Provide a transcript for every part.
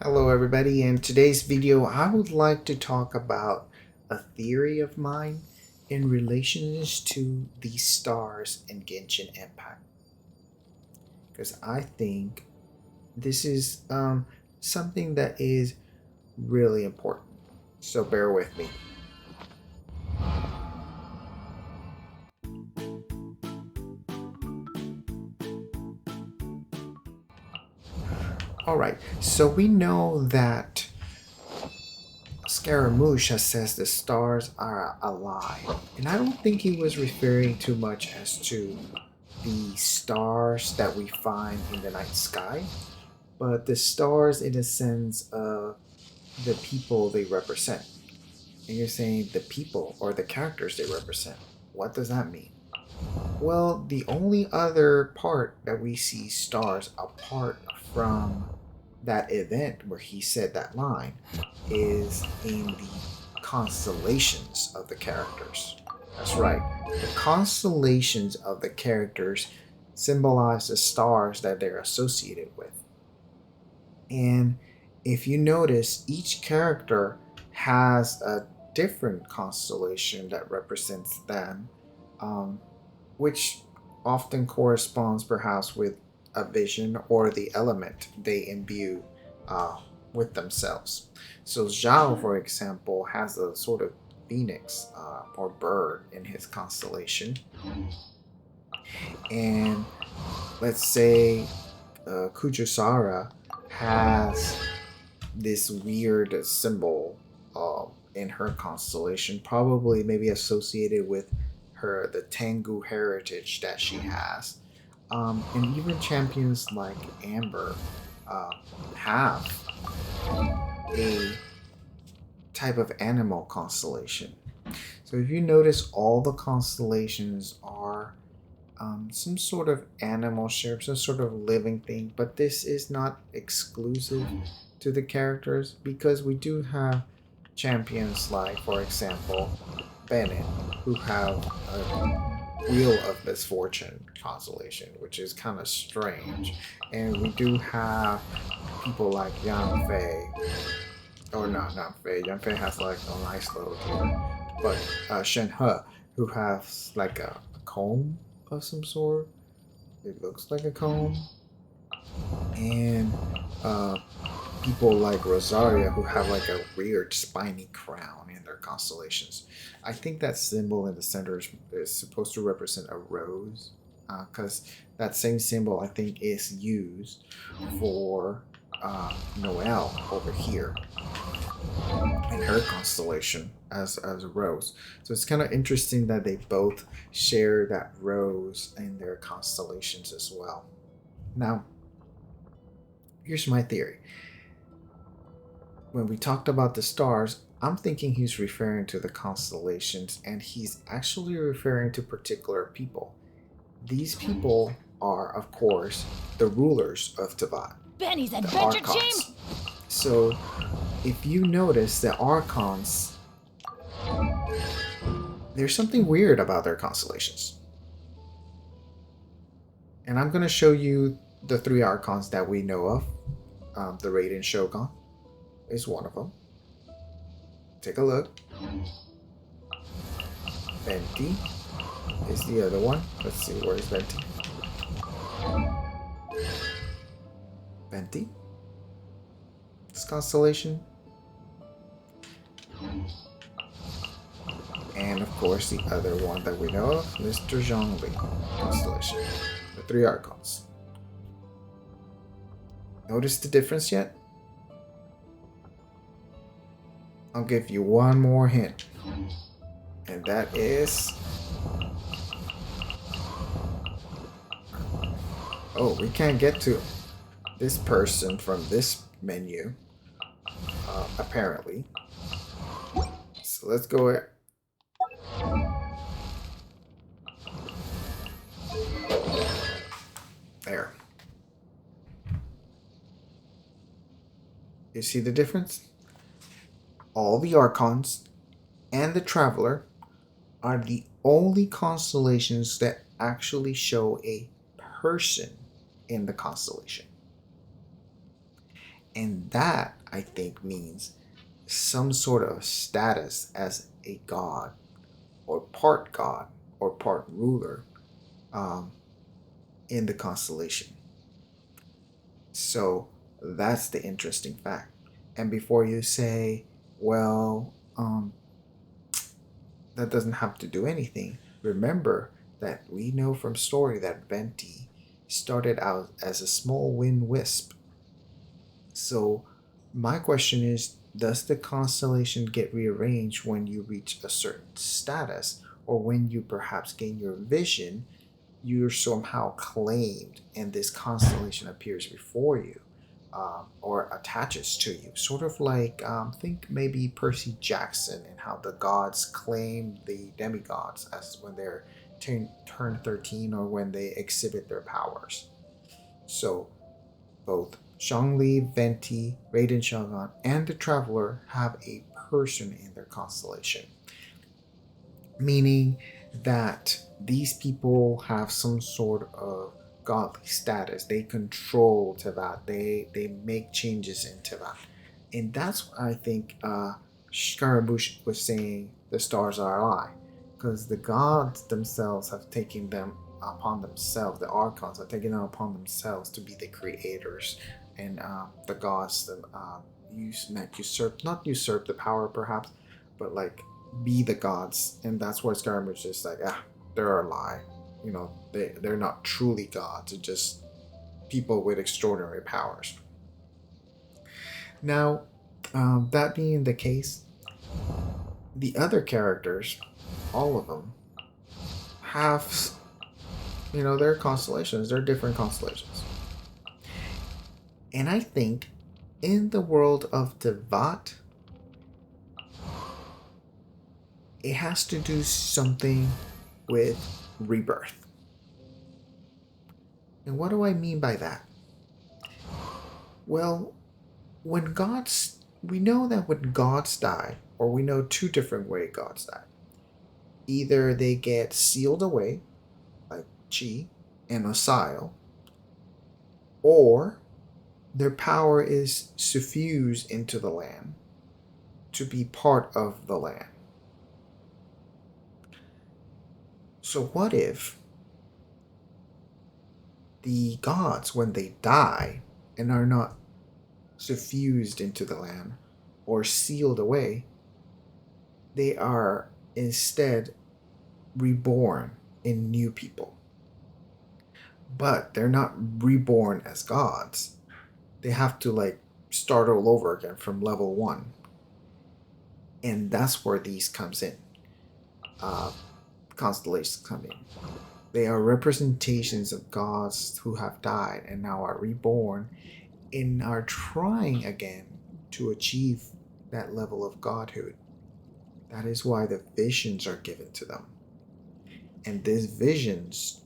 Hello everybody. In today's video I would like to talk about a theory of mine in relations to the stars in Genshin Impact, because I think this is something that is really important, so bear with me. Alright, so we know that Scaramouche says the stars are alive, and I don't think he was referring too much as to the stars that we find in the night sky, but the stars in the sense of the people they represent. And you're saying the people or the characters they represent. What does that mean? Well, the only other part that we see stars apart from that event where he said that line is in the constellations of the characters. That's right. The constellations of the characters symbolize the stars that they're associated with. And if you notice, each character has a different constellation that represents them, which often corresponds perhaps with a vision or the element they imbue with themselves. So Zhao, for example, has a sort of phoenix or bird in his constellation. And let's say Kujusara has this weird symbol in her constellation, probably maybe associated with the Tengu heritage that she has. And even champions like Amber have a type of animal constellation. So if you notice, all the constellations are some sort of animal shape, some sort of living thing, but this is not exclusive to the characters, because we do have champions like, for example, Bennett, who have a Wheel of Misfortune constellation, which is kind of strange. And we do have people like Yang Fei, or not Fei. Yang Fei has like a nice little gear, but Shen He, who has like a comb of some sort. It looks like a comb. And people like Rosaria, who have like a weird spiny crown in their constellations. I think that symbol in the center is supposed to represent a rose, because that same symbol I think is used for Noelle over here in her constellation as a rose. So it's kind of interesting that they both share that rose in their constellations as well. Now, here's my theory. When we talked about the stars, I'm thinking he's referring to the constellations, and he's actually referring to particular people. These people are, of course, the rulers of Teyvat, Benny's the Adventure Archons. Team! So, if you notice, the Archons, there's something weird about their constellations. And I'm going to show you the three Archons that we know of. The Raiden Shogun is one of them. Take a look. Venti is the other one. Let's see, where is Venti? Venti? This constellation. And of course the other one that we know of, Mr. Zhongli constellation. The three Archons. Notice the difference yet? I'll give you one more hint. And that is... oh, we can't get to this person from this menu, apparently. So let's go... there. You see the difference? All the Archons and the Traveler are the only constellations that actually show a person in the constellation. And that, I think, means some sort of status as a god or part ruler um, in the constellation. So that's the interesting fact. And before you say, well, that doesn't have to do anything, remember that we know from story that Venti started out as a small wind wisp. So my question is, does the constellation get rearranged when you reach a certain status, or when you perhaps gain your vision, you're somehow claimed and this constellation appears before you, or attaches to you? Sort of like, think maybe Percy Jackson and how the gods claim the demigods as when they're turn 13 or when they exhibit their powers. So both Zhongli, Venti, Raiden Shogun, and the Traveler have a person in their constellation, meaning that these people have some sort of godly status. They control Tevat. They make changes in Tevat, and that's what I think Scaramouche was saying. The stars are a lie, because the gods themselves have taken them upon themselves. The archons have taken them upon themselves to be the creators, and the gods that not usurp the power perhaps, but like be the gods. And that's where Skyrim is just like, they're a lie. They're not truly gods. It's just people with extraordinary powers. Now, that being the case, the other characters, all of them, have, their constellations. They're different constellations. And I think in the world of Devat, it has to do something with rebirth. And what do I mean by that? Well, we know that when gods die, or we know two different ways gods die. Either they get sealed away, like Chi and Osial, or their power is suffused into the land to be part of the land. So what if the gods, when they die and are not suffused into the land or sealed away, they are instead reborn in new people? But they're not reborn as gods. They have to start all over again from level 1. And that's where these comes in. Constellations come in. They are representations of gods who have died and now are reborn and are trying again to achieve that level of godhood. That is why the visions are given to them. And these visions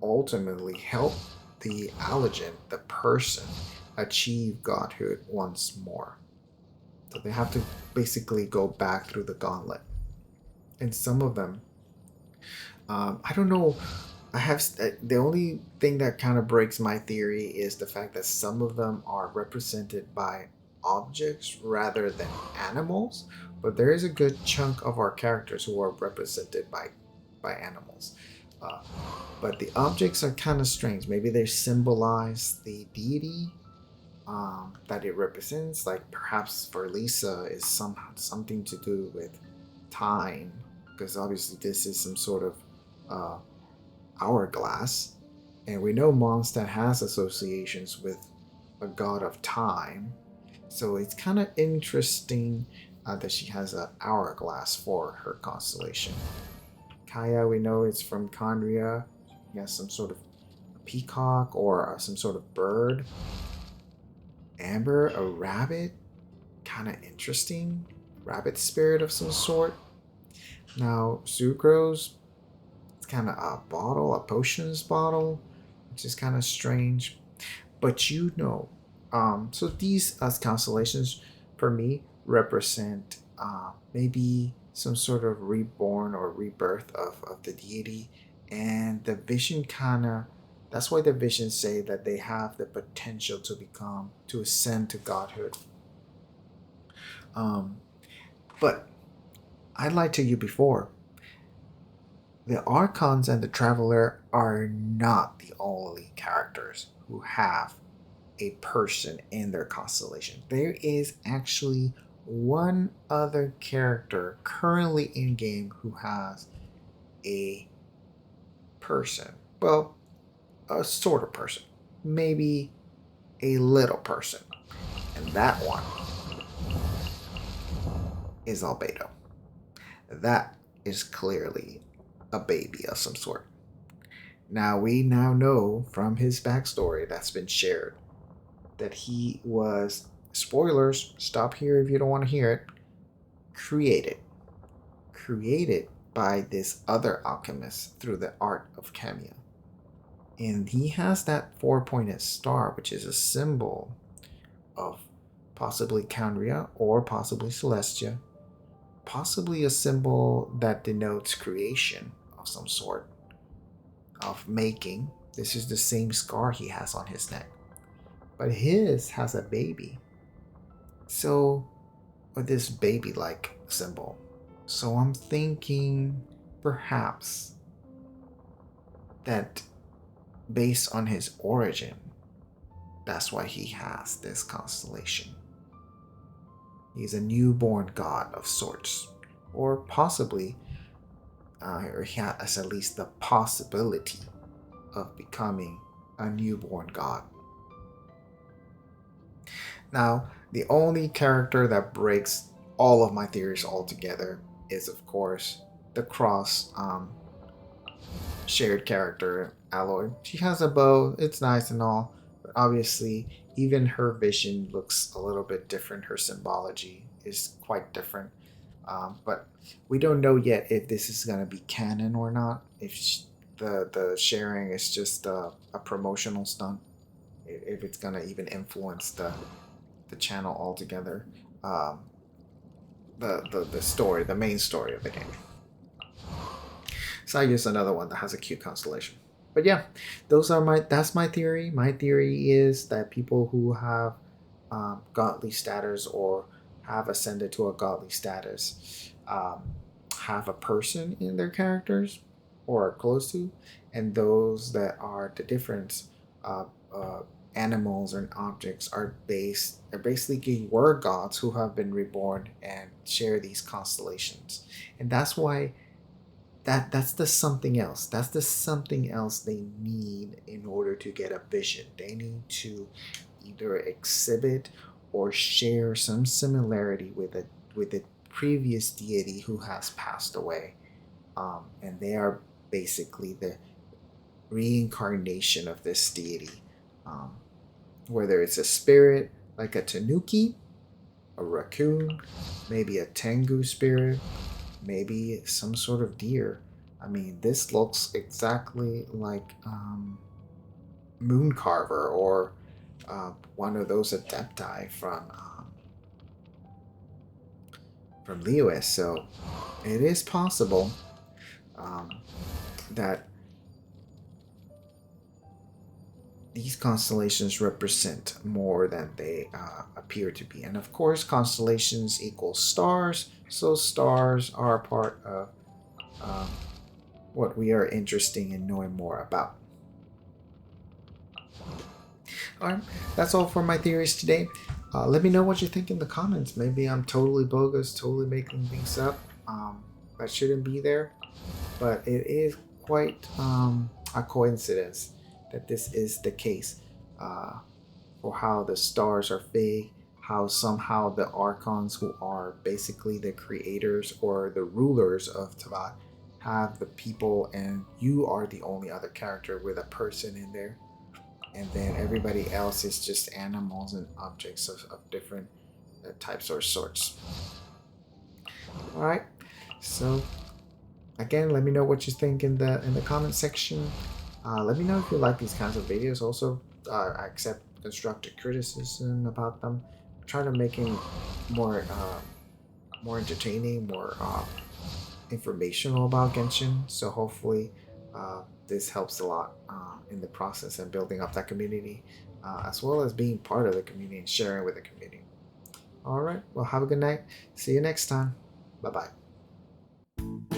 ultimately help the Allergen, the person, achieve godhood once more. So they have to basically go back through the gauntlet. And some of them, I don't know. The only thing that kind of breaks my theory is the fact that some of them are represented by objects rather than animals. But there is a good chunk of our characters who are represented by animals. But the objects are kind of strange. Maybe they symbolize the deity that it represents. Like perhaps for Lisa is something to do with time, because obviously this is some sort of hourglass, and we know Mondstadt has associations with a god of time. So it's kind of interesting that she has an hourglass for her constellation. Kaya, we know it's from Kandria. He has some sort of peacock or some sort of bird. Amber, a rabbit. Kind of interesting. Rabbit spirit of some sort. Now, Sucrose, it's kind of a bottle, a potions bottle, which is kind of strange. But so these constellations, for me, represent maybe some sort of reborn or rebirth of the deity, and the vision kind of That's why the visions say that they have the potential to ascend to godhood. Um, but I lied to you before. The Archons and the Traveler are not the only characters who have a person in their constellation. There is actually one other character currently in game who has a person. Well, a sort of person. Maybe a little person. And that one is Albedo. That is clearly a baby of some sort. Now, we now know from his backstory that's been shared that he was, spoilers, stop here if you don't want to hear it, created. Created by this other alchemist through the art of Camia. And he has that four-pointed star, which is a symbol of possibly Candria or possibly Celestia, possibly a symbol that denotes creation of some sort, of making. This is the same scar he has on his neck. But his has a baby. So, or this baby-like symbol. So I'm thinking perhaps that based on his origin, that's why he has this constellation. He's a newborn god of sorts, or possibly, or he has at least the possibility of becoming a newborn god. Now, the only character that breaks all of my theories altogether is, of course, the cross shared character, Aloy. She has a bow, it's nice and all, but obviously, even her vision looks a little bit different. Her symbology is quite different. But we don't know yet if this is going to be canon or not, if the sharing is just a promotional stunt, if it's going to even influence the channel altogether. The story, the main story of the game. So I use another one that has a cute constellation. But yeah, that's my theory. My theory is that people who have godly status or have ascended to a godly status have a person in their characters or are close to, and those that are the difference animals and objects are basically were gods who have been reborn and share these constellations. And that's why that's the something else. That's the something else they need in order to get a vision. They need to either exhibit or share some similarity with a previous deity who has passed away. And they are basically the reincarnation of this deity. Whether it's a spirit like a tanuki, a raccoon, maybe a tengu spirit, maybe some sort of deer. I mean, this looks exactly like Mooncarver or one of those adepti from Lewis. So it is possible that these constellations represent more than they appear to be. And of course, constellations equal stars, so stars are part of what we are interested in knowing more about. Alright, that's all for my theories today. Let me know what you think in the comments. Maybe I'm totally bogus, totally making things up that shouldn't be there. But it is quite a coincidence that this is the case for how the stars are fake, how somehow the Archons, who are basically the creators or the rulers of Tavat, have the people, and you are the only other character with a person in there. And then everybody else is just animals and objects of different types or sorts. Alright, so again, let me know what you think in the comment section. Let me know if you like these kinds of videos. Also, I accept constructive criticism about them. Try to make it more entertaining, more informational about Genshin. So hopefully, this helps a lot in the process and building up that community, as well as being part of the community and sharing with the community. All right. Well, have a good night. See you next time. Bye bye.